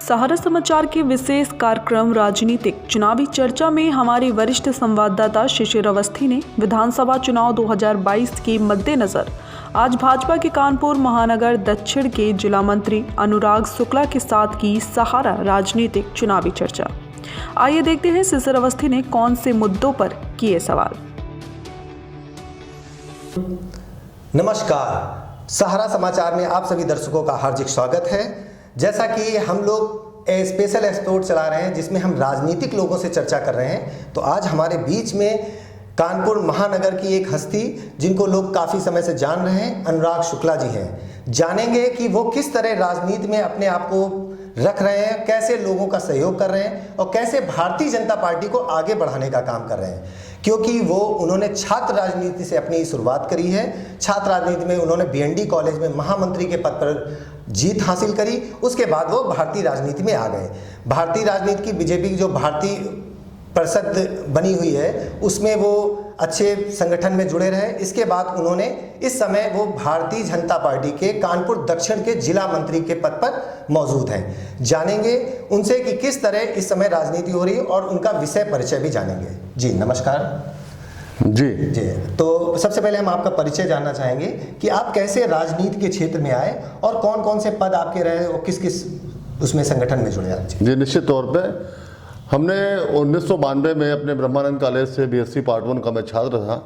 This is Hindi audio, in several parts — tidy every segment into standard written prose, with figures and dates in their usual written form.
सहारा समाचार के विशेष कार्यक्रम राजनीतिक चुनावी चर्चा में हमारे वरिष्ठ संवाददाता शिशिर अवस्थी ने विधानसभा चुनाव 2022 के मद्देनजर आज भाजपा के कानपुर महानगर दक्षिण के जिला मंत्री अनुराग शुक्ला के साथ की सहारा राजनीतिक चुनावी चर्चा। आइए देखते हैं शिशिर अवस्थी ने कौन से मुद्दों पर किए सवाल। नमस्कार, सहारा समाचार में आप सभी दर्शकों का हार्दिक स्वागत है। जैसा कि हम लोग स्पेशल एपिसोड चला रहे हैं जिसमें हम राजनीतिक लोगों से चर्चा कर रहे हैं, तो आज हमारे बीच में कानपुर महानगर की एक हस्ती जिनको लोग काफ़ी समय से जान रहे हैं, अनुराग शुक्ला जी हैं। जानेंगे कि वो किस तरह राजनीति में अपने आप को रख रहे हैं, कैसे लोगों का सहयोग कर रहे हैं और कैसे भारतीय जनता पार्टी को आगे बढ़ाने का काम कर रहे हैं। क्योंकि उन्होंने छात्र राजनीति से अपनी शुरुआत करी है। छात्र राजनीति में उन्होंने बीएनडी कॉलेज में महामंत्री के पद पर जीत हासिल करी। उसके बाद वो भारतीय राजनीति में आ गए। भारतीय राजनीति की बीजेपी की जो भारतीय परिषद बनी हुई है उसमें वो अच्छे संगठन में जुड़े रहे। इसके बाद उन्होंने इस समय वो भारतीय जनता पार्टी के कानपुर दक्षिण के जिला मंत्री के पद पर मौजूद हैं। जानेंगे उनसे कि किस तरह इस समय राजनीति हो रही है और उनका विषय परिचय भी जानेंगे। जी नमस्कार। जी तो सबसे पहले हम आपका परिचय जानना चाहेंगे कि आप कैसे राजनीति के क्षेत्र में आए और कौन कौन से पद आपके रहे और किस किस उसमें संगठन में जुड़े आप? जी निश्चित तौर पे हमने 1992 में अपने ब्रह्मानंद कॉलेज से बीएससी पार्ट 1 का मैं छात्र था।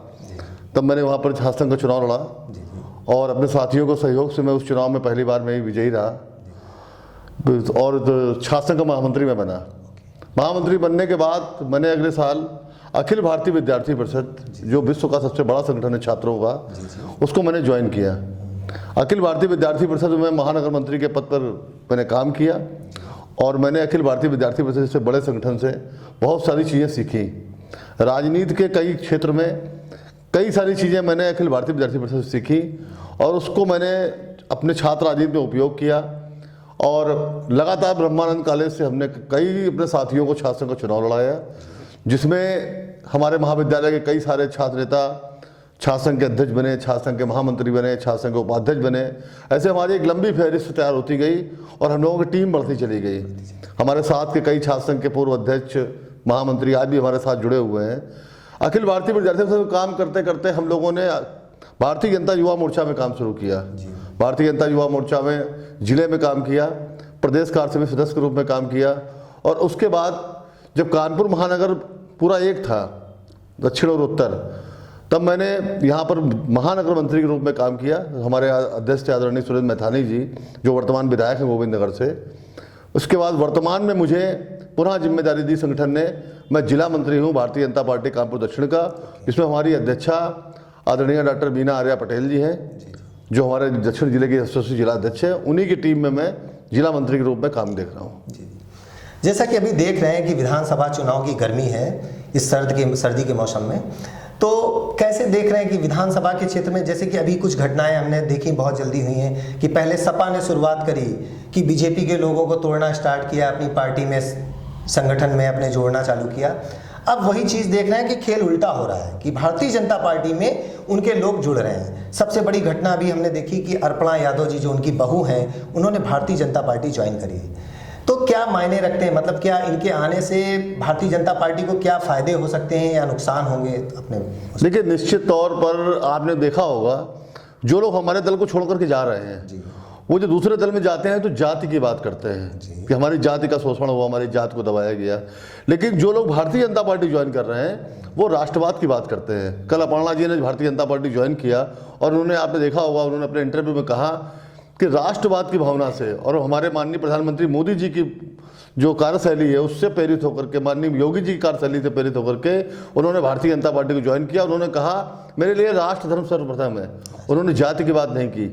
तब मैंने वहाँ पर छात्र संघ का चुनाव लड़ा और अपने साथियों को सहयोग से मैं उस चुनाव में पहली बार में ही विजयी रहा और छात्र संघ का महामंत्री में बना। महामंत्री बनने के बाद मैंने अगले साल अखिल भारतीय विद्यार्थी परिषद, जो विश्व का सबसे बड़ा संगठन है छात्रों का, उसको मैंने ज्वाइन किया। अखिल भारतीय विद्यार्थी परिषद में महानगर मंत्री के पद पर मैंने काम किया और मैंने अखिल भारतीय विद्यार्थी परिषद से बड़े संगठन से बहुत सारी चीज़ें सीखी। राजनीति के कई क्षेत्र में कई सारी चीज़ें मैंने अखिल भारतीय विद्यार्थी परिषद से सीखी और उसको मैंने अपने छात्र राजनीति में उपयोग किया और लगातार ब्रह्मानंद कॉलेज से हमने कई अपने साथियों को छात्र संघ का चुनाव लड़ाया, जिसमें हमारे महाविद्यालय के कई सारे छात्र नेता छात्र संघ के अध्यक्ष बने, छात्र संघ के महामंत्री बने, छात्र संघ के उपाध्यक्ष बने। ऐसे हमारी एक लंबी फहरिस्त तैयार होती गई और हम लोगों की टीम बढ़ती चली गई। हमारे साथ के कई छात्र संघ के पूर्व अध्यक्ष, महामंत्री आज भी हमारे साथ जुड़े हुए हैं। अखिल भारतीय विद्यार्थी परिषद काम करते करते हम लोगों ने भारतीय जनता युवा मोर्चा में काम शुरू किया। भारतीय जनता युवा मोर्चा में जिले में काम किया, प्रदेश कार्य समिति सदस्य के रूप में काम किया और उसके बाद जब कानपुर महानगर पूरा एक था, दक्षिण और उत्तर, तब मैंने यहाँ पर महानगर मंत्री के रूप में काम किया। हमारे अध्यक्ष आदरणीय सुरेंद्र मैथानी जी, जो वर्तमान विधायक हैं गोविंद नगर से। उसके बाद वर्तमान में मुझे पुनः जिम्मेदारी दी संगठन ने। मैं जिला मंत्री हूँ भारतीय जनता पार्टी कानपुर दक्षिण का, जिसमें हमारी अध्यक्षा आदरणीय डॉक्टर बीना आर्या पटेल जी हैं, जो हमारे दक्षिण जिले के यशस्वी जिला अध्यक्ष हैं। उन्हीं की टीम में मैं जिला मंत्री के रूप में काम देख रहा हूँ। जैसा कि अभी देख रहे हैं कि विधानसभा चुनाव की गर्मी है इस सर्दी के मौसम में, तो कैसे देख रहे हैं कि विधानसभा के क्षेत्र में, जैसे कि अभी कुछ घटनाएं हमने देखी बहुत जल्दी हुई हैं कि पहले सपा ने शुरुआत करी कि बीजेपी के लोगों को तोड़ना स्टार्ट किया, अपनी पार्टी में संगठन में अपने जोड़ना चालू किया। अब वही चीज़ देख रहे हैं कि खेल उल्टा हो रहा है कि भारतीय जनता पार्टी में उनके लोग जुड़ रहे हैं। सबसे बड़ी घटना अभी हमने देखी कि अर्पणा यादव जी, जो उनकी बहू हैं, उन्होंने भारतीय जनता पार्टी ज्वाइन करी है। तो क्या मायने रखते हैं, मतलब क्या इनके आने से भारतीय जनता पार्टी को क्या फायदे हो सकते हैं या नुकसान होंगे अपने? देखिए निश्चित तौर पर आपने देखा होगा जो लोग हमारे दल को छोड़ करके जा रहे हैं, वो जो दूसरे दल में जाते हैं तो जाति की बात करते हैं कि हमारी जाति का शोषण हुआ, हमारी जाति को दबाया गया। लेकिन जो लोग भारतीय जनता पार्टी ज्वाइन कर रहे हैं वो राष्ट्रवाद की बात करते हैं। कल अपर्णा जी ने भारतीय जनता पार्टी ज्वाइन किया और उन्होंने, आपने देखा होगा, उन्होंने अपने इंटरव्यू में कहा कि राष्ट्रवाद की भावना से और हमारे माननीय प्रधानमंत्री मोदी जी की जो कार्यशैली है उससे प्रेरित होकर के, माननीय योगी जी की कार्यशैली से प्रेरित होकर के उन्होंने भारतीय जनता पार्टी को ज्वाइन किया। उन्होंने कहा मेरे लिए राष्ट्र धर्म सर्वप्रथम है। उन्होंने जाति की बात नहीं की।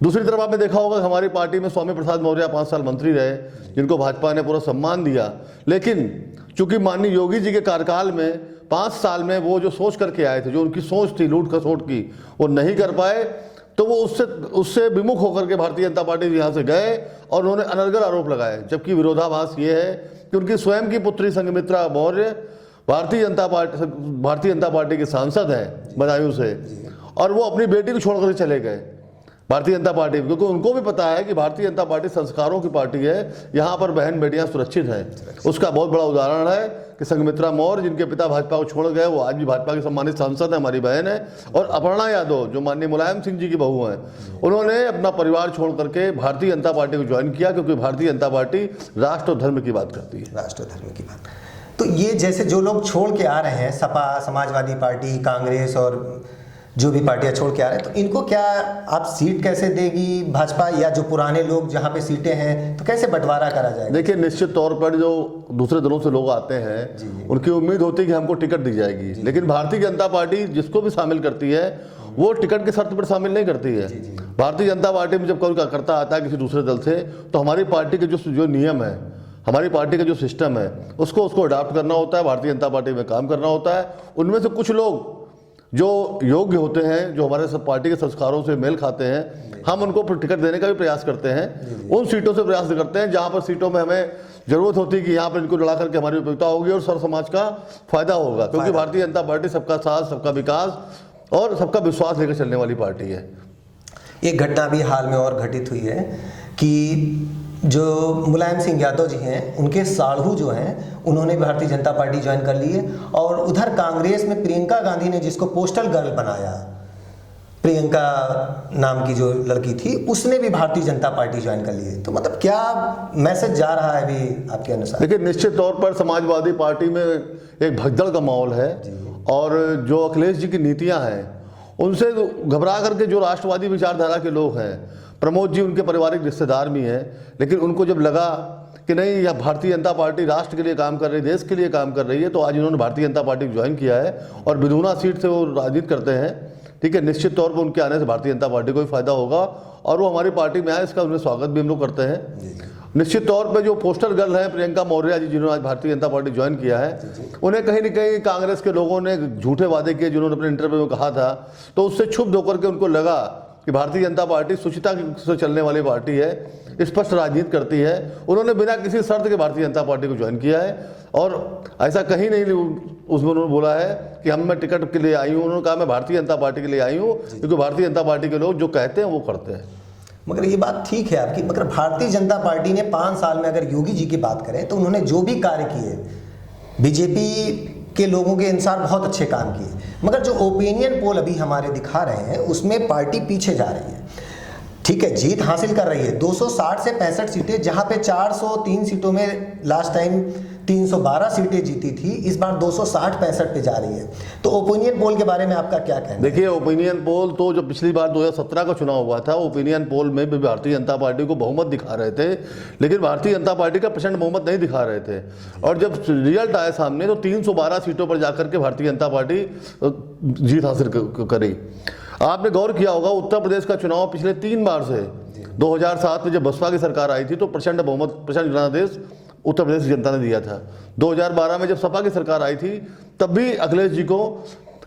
दूसरी तरफ आपने देखा होगा हमारी पार्टी में स्वामी प्रसाद मौर्य 5 साल मंत्री रहे, जिनको भाजपा ने पूरा सम्मान दिया। लेकिन चूंकि माननीय योगी जी के कार्यकाल में 5 साल में वो जो सोच करके आए थे, जो उनकी सोच थी लूट खसोट की, वो नहीं कर पाए, तो वो उससे विमुख होकर के भारतीय जनता पार्टी यहाँ से गए और उन्होंने अनर्गल आरोप लगाए। जबकि विरोधाभास ये है कि उनकी स्वयं की पुत्री संघमित्रा मौर्य भारतीय जनता पार्टी के सांसद हैं बदायूं से, और वो अपनी बेटी को छोड़ कर चले गए। भारतीय जनता पार्टी, क्योंकि उनको भी पता है कि भारतीय जनता पार्टी संस्कारों की पार्टी है, यहाँ पर बहन बेटियां सुरक्षित हैं। उसका बहुत बड़ा उदाहरण है कि संघमित्रा मौर्य, जिनके पिता भाजपा को छोड़ गए, वो आज भी भाजपा की सम्मानित सांसद है, हमारी बहन है। और अपर्णा यादव, जो माननीय मुलायम सिंह जी की बहू हैं, उन्होंने अपना परिवार छोड़ करके भारतीय जनता पार्टी को ज्वाइन किया, क्योंकि भारतीय जनता पार्टी राष्ट्र और धर्म की बात करती है। राष्ट्र धर्म की बात। तो ये जैसे जो लोग छोड़ के आ रहे हैं, सपा, समाजवादी पार्टी, कांग्रेस और जो भी पार्टियां छोड़ के आ रहे हैं, तो इनको क्या आप सीट कैसे देगी भाजपा, या जो पुराने लोग जहां पे सीटें हैं तो कैसे बंटवारा करा जाएगा? देखिए, निश्चित तौर पर जो दूसरे दलों से लोग आते हैं उनकी उम्मीद होती है कि हमको टिकट दी जाएगी, लेकिन भारतीय जनता पार्टी जिसको भी शामिल करती है वो टिकट की शर्त पर शामिल नहीं करती है। भारतीय जनता पार्टी में जब कोई कार्यकर्ता आता है किसी दूसरे दल से, तो हमारी पार्टी के जो नियम है, हमारी पार्टी का जो सिस्टम है, उसको अडॉप्ट करना होता है, भारतीय जनता पार्टी में काम करना होता है। उनमें से कुछ लोग जो योग्य होते हैं, जो हमारे सब पार्टी के संस्कारों से मेल खाते हैं, हम उनको टिकट देने का भी प्रयास करते हैं। उन सीटों से प्रयास करते हैं जहां पर सीटों में हमें जरूरत होती है कि यहाँ पर इनको लड़ा करके हमारी उपयोगिता होगी और सर्व समाज का फायदा होगा, क्योंकि भारतीय जनता पार्टी सबका साथ, सबका विकास और सबका विश्वास लेकर चलने वाली पार्टी है। एक घटना भी हाल में और घटित हुई है कि जो मुलायम सिंह यादव जी हैं, उनके साढ़ू जो हैं, उन्होंने भारतीय जनता पार्टी ज्वाइन कर ली है। और उधर कांग्रेस में प्रियंका गांधी ने, जिसको पोस्टल गर्ल बनाया, प्रियंका नाम की जो लड़की थी, उसने भी भारतीय जनता पार्टी ज्वाइन कर ली है। तो मतलब क्या मैसेज जा रहा है अभी आपके अनुसार? देखिए, निश्चित तौर पर समाजवादी पार्टी में एक भगदड़ का माहौल है, और जो अखिलेश जी की नीतियां हैं उनसे घबरा करके जो राष्ट्रवादी विचारधारा के लोग हैं, प्रमोद जी उनके पारिवारिक रिश्तेदार भी हैं, लेकिन उनको जब लगा कि नहीं, यह भारतीय जनता पार्टी राष्ट्र के लिए काम कर रही है, देश के लिए काम कर रही है, तो आज इन्होंने भारतीय जनता पार्टी ज्वाइन किया है और बिधुना सीट से वो राजनीति करते हैं। ठीक है, निश्चित तौर पर उनके आने से भारतीय जनता पार्टी को भी फायदा होगा और वो हमारी पार्टी में आए, इसका उन्हें स्वागत भी हम लोग करते हैं। निश्चित तौर पे जो पोस्टर गर्ल है प्रियंका मौर्य जी, जिन्होंने आज भारतीय जनता पार्टी ज्वाइन किया है, उन्हें कहीं न कहीं कांग्रेस के लोगों ने झूठे वादे किए, जिन्होंने अपने इंटरव्यू में कहा था, तो उससे क्षुब्ध होकर के उनको लगा कि भारतीय जनता पार्टी शुचिता से चलने वाली पार्टी है, स्पष्ट राजनीति करती है। उन्होंने बिना किसी शर्त के भारतीय जनता पार्टी को ज्वाइन किया है, और ऐसा कहीं नहीं उसमें उन्होंने बोला है कि मैं टिकट के लिए आई हूँ। उन्होंने कहा मैं भारतीय जनता पार्टी के लिए आई हूँ, क्योंकि भारतीय जनता पार्टी के लोग जो कहते हैं वो करते हैं। मगर ये बात ठीक है आपकी, मगर भारतीय जनता पार्टी ने 5 साल में, अगर योगी जी की बात करें तो उन्होंने जो भी कार्य किए, बीजेपी के लोगों के अनुसार बहुत अच्छे काम किए, मगर जो ओपिनियन पोल अभी हमारे दिखा रहे हैं उसमें पार्टी पीछे जा रही है। ठीक है, जीत हासिल कर रही है 260 से 65 सीटें, जहां पे 403 सीटों में लास्ट टाइम 312 सीटें जीती थी, इस बार 260-65 पे जा रही है। तो ओपिनियन पोल के बारे में आपका क्या कहना है? देखिए, ओपिनियन पोल तो जो पिछली बार 2017 का चुनाव हुआ था, ओपिनियन पोल में भी भारतीय जनता पार्टी को बहुमत दिखा रहे थे, लेकिन भारतीय जनता पार्टी का प्रचंड बहुमत नहीं दिखा रहे थे। और जब रिजल्ट आए सामने तो 312 सीटों पर जाकर के भारतीय जनता पार्टी जीत हासिल करी। आपने गौर किया होगा, उत्तर प्रदेश का चुनाव पिछले 3 बार से 2007 में जब बसपा की सरकार आई थी तो प्रचंड बहुमत, प्रचंड जनादेश उत्तर प्रदेश की जनता ने दिया था। 2012 में जब सपा की सरकार आई थी तब भी अखिलेश जी को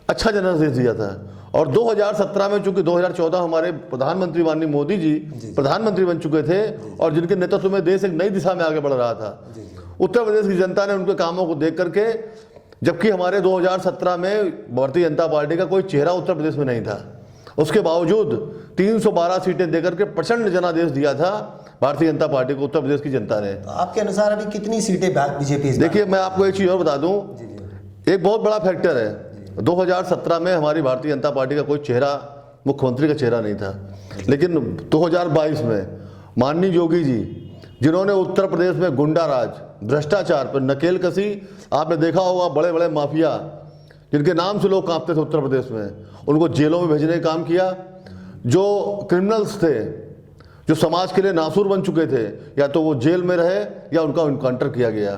अच्छा जनादेश दिया था। और 2017 में, चूंकि 2014 हमारे प्रधानमंत्री माननीय मोदी जी प्रधानमंत्री बन चुके थे और जिनके नेतृत्व में देश एक नई दिशा में आगे बढ़ रहा था, उत्तर प्रदेश की जनता ने उनके कामों को देख करके, जबकि हमारे 2017 में भारतीय जनता पार्टी का कोई चेहरा उत्तर प्रदेश में नहीं था, उसके बावजूद 312 सीटें देकर के प्रचंड जनादेश दिया था भारतीय जनता पार्टी को उत्तर प्रदेश की जनता ने। तो आपके अनुसार अभी कितनी सीटें बीजेपी? देखिए, मैं आपको एक चीज़ और बता दूं, एक बहुत बड़ा फैक्टर है, 2017 में हमारी भारतीय जनता पार्टी का कोई चेहरा, मुख्यमंत्री का चेहरा नहीं था, लेकिन 2022 में माननीय योगी जी, जिन्होंने उत्तर प्रदेश में गुंडा राज, भ्रष्टाचार पर नकेल कसी, आपने देखा होगा बड़े बड़े माफिया जिनके नाम से लोग कांपते थे उत्तर प्रदेश में, उनको जेलों में भेजने का काम किया। जो क्रिमिनल्स थे, जो समाज के लिए नासूर बन चुके थे, या तो वो जेल में रहे या उनका इनकाउंटर किया गया।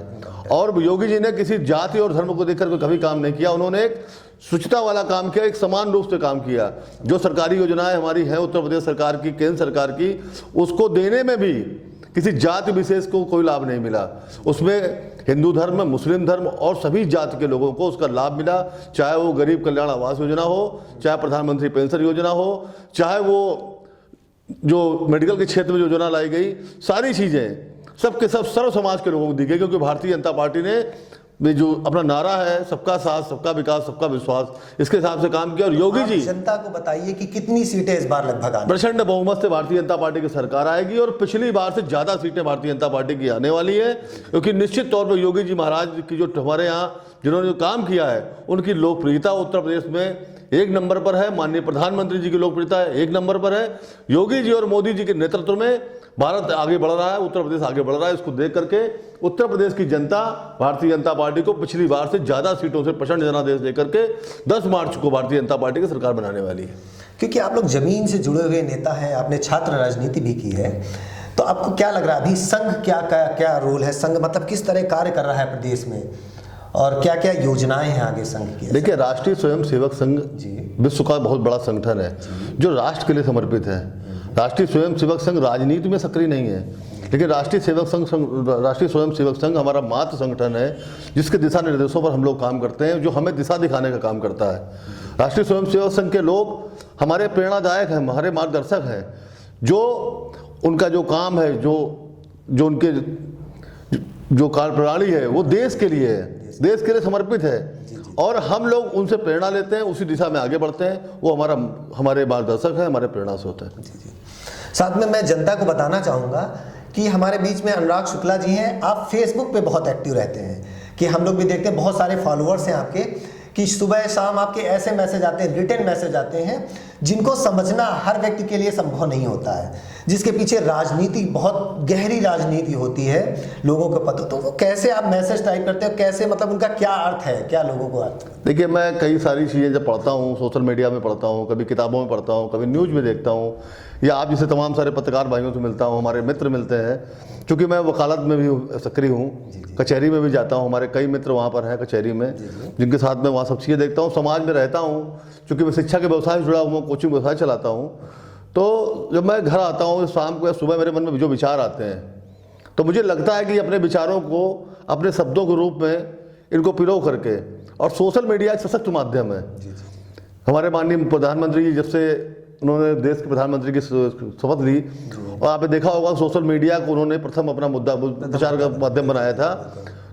और योगी जी ने किसी जाति और धर्म को देखकर कभी काम नहीं किया, उन्होंने एक शुचिता वाला काम किया, एक समान रूप से काम किया। जो सरकारी योजनाएं हमारी हैं उत्तर प्रदेश सरकार की, केंद्र सरकार की, उसको देने में भी किसी जाति विशेष को कोई लाभ नहीं मिला। उसमें हिंदू धर्म, मुस्लिम धर्म और सभी जाति के लोगों को उसका लाभ मिला, चाहे वो गरीब कल्याण आवास योजना हो, चाहे प्रधानमंत्री पेंशन योजना हो, चाहे वो जो मेडिकल के क्षेत्र में जो योजना लाई गई, सारी चीज़ें सबके सब सर्व समाज के लोगों को दी गई, क्योंकि भारतीय जनता पार्टी ने में जो अपना नारा है सबका साथ सबका विकास सबका विश्वास, इसके हिसाब से काम किया। और योगी जी जनता को बताइए कि कितनी सीटें इस बार लगभग आने? प्रचंड बहुमत से भारतीय जनता पार्टी की सरकार आएगी और पिछली बार से ज़्यादा सीटें भारतीय जनता पार्टी की आने वाली है, क्योंकि निश्चित तौर पर योगी जी महाराज की जो हमारे यहाँ जिन्होंने जो काम किया है उनकी लोकप्रियता उत्तर प्रदेश में 1 नंबर पर है। माननीय प्रधानमंत्री जी की लोकप्रियता 1 नंबर पर है। योगी जी और मोदी जी के नेतृत्व में भारत आगे बढ़ रहा है, उत्तर प्रदेश आगे बढ़ रहा है। इसको देख करके उत्तर प्रदेश की जनता भारतीय जनता पार्टी को पिछली बार से ज़्यादा सीटों से प्रचंड जनादेश देकर के 10 मार्च को भारतीय जनता पार्टी की सरकार बनाने वाली है। क्योंकि आप लोग जमीन से जुड़े हुए नेता हैं, आपने छात्र राजनीति भी की है, तो आपको क्या लग रहा है अभी संघ क्या रोल है? संघ मतलब किस तरह कार्य कर रहा है प्रदेश में और क्या क्या योजनाएं हैं आगे संघ की? देखिए, राष्ट्रीय स्वयं सेवक संघ विश्व का बहुत बड़ा संगठन है जो राष्ट्र के लिए समर्पित है। राष्ट्रीय स्वयं सेवक संघ राजनीति में सक्रिय नहीं है, लेकिन राष्ट्रीय स्वयं सेवक संघ हमारा मातृ संगठन है जिसके दिशा निर्देशों पर हम लोग काम करते हैं, जो हमें दिशा दिखाने का काम करता है। राष्ट्रीय स्वयं सेवक संघ के लोग हमारे प्रेरणादायक हैं, हमारे मार्गदर्शक हैं, जो उनका जो काम है, जो उनके जो कार्यप्रणाली है वो देश के लिए है, देश के लिए समर्पित है और हम लोग उनसे प्रेरणा लेते हैं, उसी दिशा में आगे बढ़ते हैं। वो हमारे मार्गदर्शक हैं, हमारे प्रेरणा स्रोत हैं। साथ में मैं जनता को बताना चाहूँगा कि हमारे बीच में अनुराग शुक्ला जी हैं। आप फेसबुक पे बहुत एक्टिव रहते हैं कि हम लोग भी देखते हैं, बहुत सारे फॉलोअर्स हैं आपके, कि सुबह शाम आपके ऐसे मैसेज आते हैं, रिटन मैसेज आते हैं जिनको समझना हर व्यक्ति के लिए संभव नहीं होता है, जिसके पीछे राजनीति, बहुत गहरी राजनीति होती है, लोगों को पता। तो वो कैसे आप मैसेज टाइप करते हो, कैसे, मतलब उनका क्या अर्थ है, क्या लोगों को अर्थ? देखिए, मैं कई सारी चीज़ें जब पढ़ता हूँ, सोशल मीडिया में पढ़ता हूँ, कभी किताबों में पढ़ता हूँ, कभी न्यूज़ में देखता हूँ, या आप जैसे तमाम सारे पत्रकार भाइयों से मिलता हूँ, हमारे मित्र मिलते हैं। चूँकि मैं वकालत में भी सक्रिय हूँ, कचहरी में भी जाता हूँ, हमारे कई मित्र वहाँ पर हैं कचहरी में, जिनके साथ मैं वहाँ सब चीज़ें देखता हूँ, समाज में रहता हूँ। चूँकि मैं शिक्षा के व्यवसाय से जुड़ा हूँ, कोचिंग व्यवसाय चलाता हूँ, तो जब मैं घर आता हूँ शाम को या सुबह, मेरे मन में जो विचार आते हैं, तो मुझे लगता है कि अपने विचारों को अपने शब्दों के रूप में इनको पिरो करके, और सोशल मीडिया एक सशक्त माध्यम है। हमारे माननीय प्रधानमंत्री जी, जब से उन्होंने देश के प्रधानमंत्री की शपथ ली, और आपने देखा होगा सोशल मीडिया को उन्होंने प्रथम अपना मुद्दा प्रचार का माध्यम बनाया था,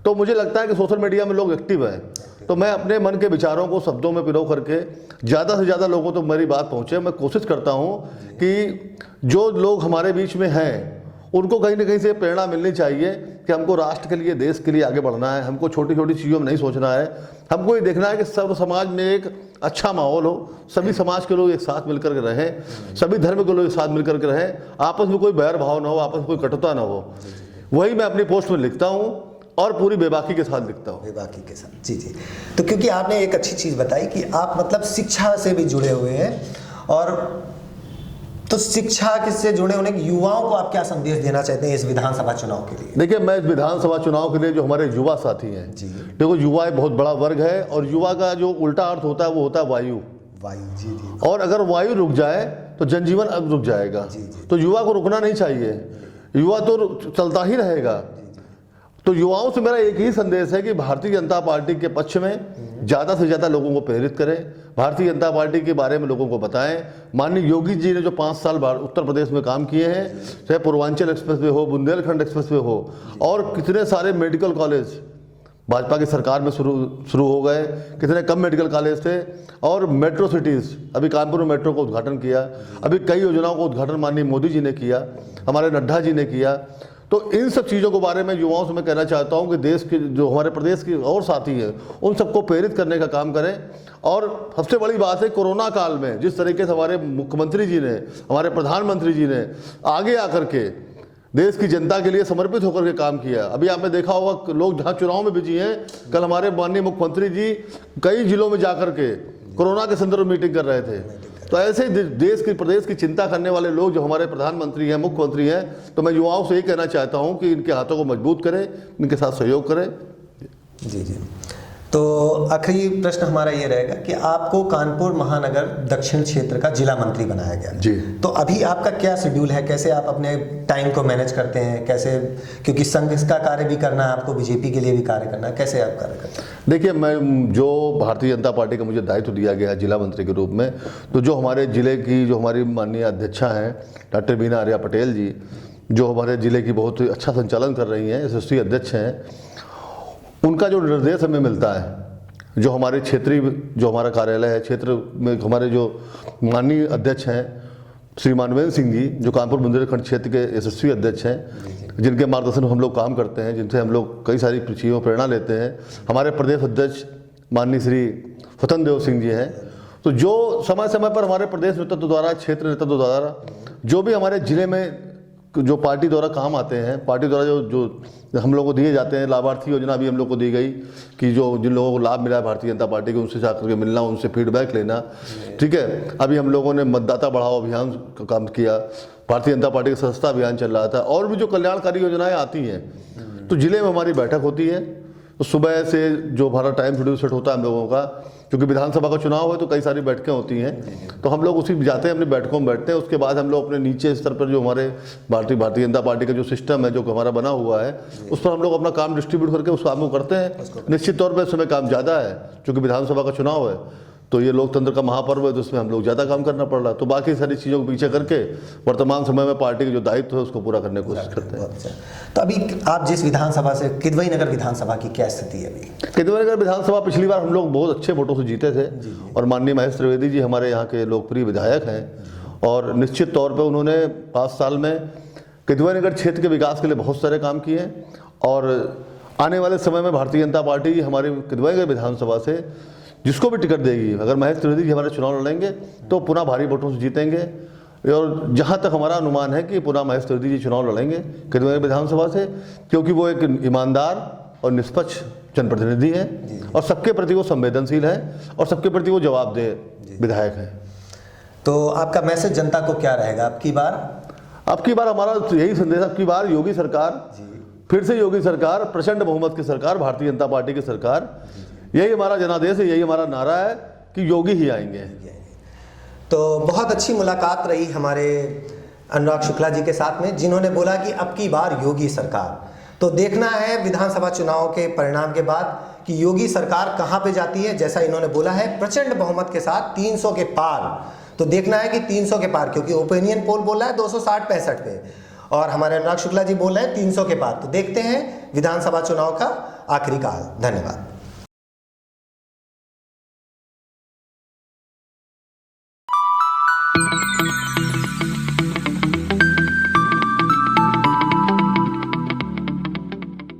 तो मुझे लगता है कि सोशल मीडिया में लोग एक्टिव हैं। तो मैं अपने मन के विचारों को शब्दों में पिरो करके ज़्यादा से ज़्यादा लोगों तक मेरी बात पहुँचे। मैं कोशिश करता हूँ कि जो लोग हमारे बीच में हैं उनको कहीं ना कहीं से प्रेरणा मिलनी चाहिए कि हमको राष्ट्र के लिए, देश के लिए आगे बढ़ना है। हमको छोटी छोटी चीज़ों में नहीं सोचना है, हमको ये देखना है कि सब समाज में एक अच्छा माहौल हो, सभी समाज के लोग एक साथ मिलकर के रहें, सभी धर्म के लोग एक साथ मिलकर के रहें, आपस में कोई बैर भाव ना हो, आपस में कोई कटुता ना हो। वही मैं अपनी पोस्ट में लिखता हूँ और पूरी बेबाकी के साथ लिखता हूँ। बेबाकी के साथ, जी। तो क्योंकि आपने एक अच्छी चीज़ बताई कि आप मतलब शिक्षा से भी जुड़े हुए हैं, और तो शिक्षा से जुड़े होने के युवाओं को आप क्या संदेश देना चाहते हैं इस विधानसभा चुनाव के लिए? देखिए, मैं इस विधानसभा चुनाव के लिए जो हमारे युवा साथी हैं, देखो, युवा एक बहुत बड़ा वर्ग है, और युवा का जो उल्टा अर्थ होता है वो होता है वायु। जी। और अगर वायु रुक जाए तो जनजीवन अब रुक जाएगा। तो युवा को रुकना नहीं चाहिए, युवा तो चलता ही रहेगा। तो युवाओं से मेरा एक ही संदेश है कि भारतीय जनता पार्टी के पक्ष में ज़्यादा से ज़्यादा लोगों को प्रेरित करें, भारतीय जनता पार्टी के बारे में लोगों को बताएं। माननीय योगी जी ने जो 5 साल उत्तर प्रदेश में काम किए हैं, चाहे पूर्वांचल एक्सप्रेस वे हो, बुंदेलखंड एक्सप्रेस वे हो, और कितने सारे मेडिकल कॉलेज भाजपा की सरकार में शुरू हो गए, कितने कम मेडिकल कॉलेज थे, और मेट्रो सिटीज़, अभी कानपुर में मेट्रो का उद्घाटन किया, अभी कई योजनाओं का उद्घाटन माननीय मोदी जी ने किया, हमारे नड्डा जी ने किया। तो इन सब चीज़ों के बारे में युवाओं से मैं कहना चाहता हूं कि देश के जो हमारे प्रदेश के और साथी हैं उन सबको प्रेरित करने का काम करें। और सबसे बड़ी बात है, कोरोना काल में जिस तरीके से हमारे मुख्यमंत्री जी ने, हमारे प्रधानमंत्री जी ने आगे आकर के देश की जनता के लिए समर्पित होकर के काम किया। अभी आपने देखा होगा लोग जहाँ चुनाव में बिजी हैं, कल हमारे माननीय मुख्यमंत्री जी कई जिलों में जाकर के कोरोना के संदर्भ में मीटिंग कर रहे थे। तो ऐसे देश की, प्रदेश की चिंता करने वाले लोग जो हमारे प्रधानमंत्री हैं, मुख्यमंत्री हैं, तो मैं युवाओं से ये कहना चाहता हूं कि इनके हाथों को मजबूत करें, इनके साथ सहयोग करें। जी। तो आखिरी प्रश्न हमारा ये रहेगा कि आपको कानपुर महानगर दक्षिण क्षेत्र का जिला मंत्री बनाया गया जी। तो अभी आपका क्या शेड्यूल है, कैसे आप अपने टाइम को मैनेज करते हैं, कैसे, क्योंकि संघ का कार्य भी करना है आपको, बीजेपी के लिए भी कार्य करना है, कैसे आप कार्य करते हैं? देखिए, मैं जो भारतीय जनता पार्टी का मुझे दायित्व दिया गया है जिला मंत्री के रूप में, तो जो हमारे जिले की, जो हमारी माननीय अध्यक्षा हैं डॉक्टर बीना आर्या पटेल जी, जो हमारे जिले की बहुत अच्छा संचालन कर रही हैं, यशस्वी अध्यक्ष हैं, उनका जो निर्देश हमें मिलता है, जो हमारे क्षेत्रीय जो हमारा कार्यालय है, क्षेत्र में हमारे जो माननीय अध्यक्ष हैं श्री मानवेंद्र सिंह जी, जो कानपुर बुंदेलखंड क्षेत्र के यशस्वी अध्यक्ष हैं, जिनके मार्गदर्शन में हम लोग काम करते हैं, जिनसे हम लोग कई सारी चीज़ों प्रेरणा लेते हैं। हमारे प्रदेश अध्यक्ष माननीय श्री स्वतंत्र देव सिंह जी हैं। तो जो समय समय पर हमारे प्रदेश नेतृत्व द्वारा, क्षेत्र नेतृत्व द्वारा जो भी हमारे जिले में जो पार्टी द्वारा काम आते हैं, पार्टी द्वारा जो हम लोग को दिए जाते हैं, लाभार्थी योजना भी हम लोग को दी गई कि जो जिन लोगों को लाभ मिला है भारतीय जनता पार्टी के, उनसे जाकर के मिलना, उनसे फीडबैक लेना। ठीक है, अभी हम लोगों ने मतदाता बढ़ाओ अभियान का काम किया, भारतीय जनता पार्टी का सदस्यता अभियान चल रहा था, और भी जो कल्याणकारी योजनाएं आती हैं तो जिले में हमारी बैठक होती है। तो सुबह से जो हमारा टाइम शेड्यूल सेट होता है हम लोगों का, क्योंकि विधानसभा का चुनाव है तो कई सारी बैठकें होती हैं, तो हम लोग उसी जाते हैं, अपनी बैठकों में बैठते हैं। उसके बाद हम लोग अपने नीचे स्तर पर जो हमारे भारतीय जनता पार्टी का जो सिस्टम है, जो हमारा बना हुआ है, उस पर हम लोग अपना काम डिस्ट्रीब्यूट करके उस काम को करते हैं। निश्चित तौर पर इस समय काम ज़्यादा है, क्योंकि विधानसभा का चुनाव है, तो ये लोकतंत्र का महापर्व है, तो उसमें हम लोग ज़्यादा काम करना पड़ रहा है। तो बाकी सारी चीज़ों को पीछे करके वर्तमान समय में पार्टी के जो दायित्व है उसको पूरा करने की कोशिश करते हैं। तो अभी आप जिस विधानसभा से, किदवई नगर विधानसभा की क्या स्थिति है अभी? किदवई नगर विधानसभा पिछली बार हम लोग बहुत अच्छे वोटों से जीते थे, और माननीय महेश त्रिवेदी जी हमारे यहाँ के लोकप्रिय विधायक हैं, और निश्चित तौर पर उन्होंने 5 साल में किदवई नगर क्षेत्र के विकास के लिए बहुत सारे काम किए हैं। और आने वाले समय में भारतीय जनता पार्टी हमारी किदवई नगर विधानसभा से जिसको भी टिकट देगी, अगर महेश त्रिवेदी जी हमारे चुनाव लड़ेंगे तो पुनः भारी वोटों से जीतेंगे। और जहां तक हमारा अनुमान है कि पुनः महेश त्रिवेदी जी चुनाव लड़ेंगे किदवई विधानसभा से, क्योंकि वो एक ईमानदार और निष्पक्ष जनप्रतिनिधि हैं, और सबके प्रति वो संवेदनशील है, और सबके प्रति वो जवाबदेह विधायक हैं। तो आपका मैसेज जनता को क्या रहेगा अब की बार? हमारा यही संदेश, अब की बार योगी सरकार, फिर से योगी सरकार, प्रचंड बहुमत की सरकार, भारतीय जनता पार्टी की सरकार, यही हमारा जनादेश है, यही हमारा नारा है कि योगी ही आएंगे। तो बहुत अच्छी मुलाकात रही हमारे अनुराग शुक्ला जी के साथ में, जिन्होंने बोला कि अब की बार योगी सरकार। तो देखना है विधानसभा चुनाव के परिणाम के बाद कि योगी सरकार कहां पे जाती है। जैसा इन्होंने बोला है प्रचंड बहुमत के साथ 300 के पार, तो देखना है कि 300 के पार, क्योंकि ओपिनियन पोल बोल रहा है 260-65 पे, और हमारे अनुराग शुक्ला जी बोल रहे हैं 300 के पार। तो देखते हैं विधानसभा चुनाव का आखिरी काल। धन्यवाद।